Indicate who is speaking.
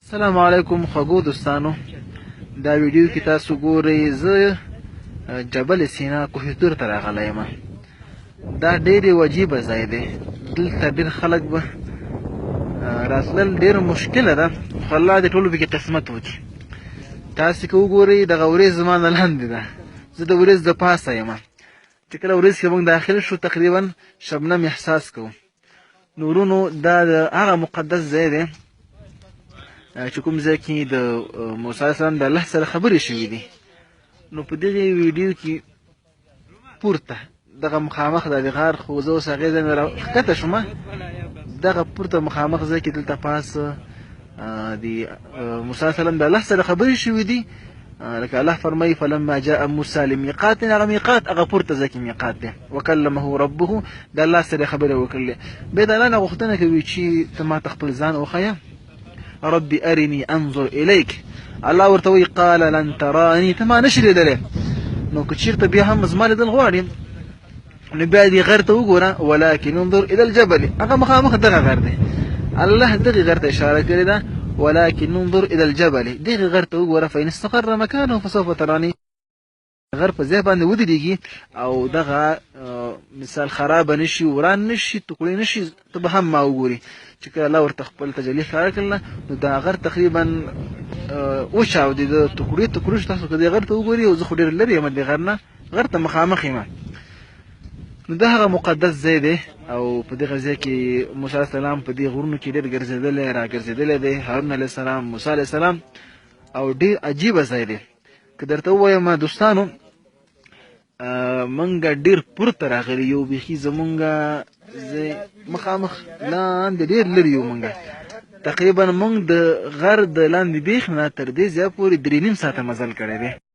Speaker 1: السلام علیکم خوږو دوستانو. دا ویډیو کې تاسو ګورئ زه جبل سینا کوه طور ته راغلی یم. دا ډېر یو عجیبه ځای دی. دلته ډېر خلک به راتلل ډېر مشکله ده، خو الله دې ټولو پکې قسمت وکړي. تاسې که وګورئ دغه ورېځ زما نه لاندې ده، زه د ورېځ د پاسه یم. چې کله ورېځ کې موږ داخل شو تقریبا شبنم احساس کوو. نو ورونو دا د هغه مقدس ځای دی چې کوم ځای کې د موسی علیه السلام د الله سره خبرې شوي دي. نو په دغې ویډیو کې پورته دغه مخامخ د غار، خو زه اوس هغې ځای نه راښکته شوم. دغه پورته مخامخ ځای کې دلته پاسه د موسی علیه السلام د الله سره خبرې شوي دي. لکه الله فرمایي فلما جاء موسی لمیقاتنا، هغه میقات هغه پورته ځای کې میقات دی. وکلمه ربه، د الله سره خبرې وکړلې. بیا د الله نه غوښتنه کوي چې ته ما ته خپل ځان وښیه. ربي أرني انظر إليك، الله ورته وایي قال لن تراني، ته ما نشي لیدلی. نو که چېرته بیا هم زما لیدل غواړې نو بیا دې غر ته وګوره، ولكن انظر إلى الجبل، هغه مخامخ دغه غر دی. الله دغې غر ته اشاره کړې ده، ولكن انظر إلى الجبل، دغې غر ته وګوره فإن استقر مكانه فسوف تراني. غر په ځای باندې ودرېږي او دغه مثال خرابه نشي، وران نشي، ټوکړې نشي، ته به هم ما وګوري. چې کله الله ورته خپل تجلي ښکاره کړله نو دا غر تقریبا وچاودېده، د ټوکړې ټوکړې شو. تاسو که دې غر ته وګورئ، او زه خو ډېر لرې یم دې غر نه، غر ته مخامخ یم. نو دا هغه مقدس ځای دی او په دغه ځای کې موسی علیه السلام په دې غرونو کې ډېر ګرځېدلی راګرځېدلی دی، هارون علیه السلام، موسی علیه السلام، او ډېر عجیبه ځای دی. که درته ووایم دوستانو، منګه ډېر پورته راغلي یو، بیخي زمونږ مخامخ لاندې ډېر لرې یو. منګه تقریبا موږ د غر د لاندې بیخ نه تر دې ځای پورې 3.5 ساعته مزل کړی دی.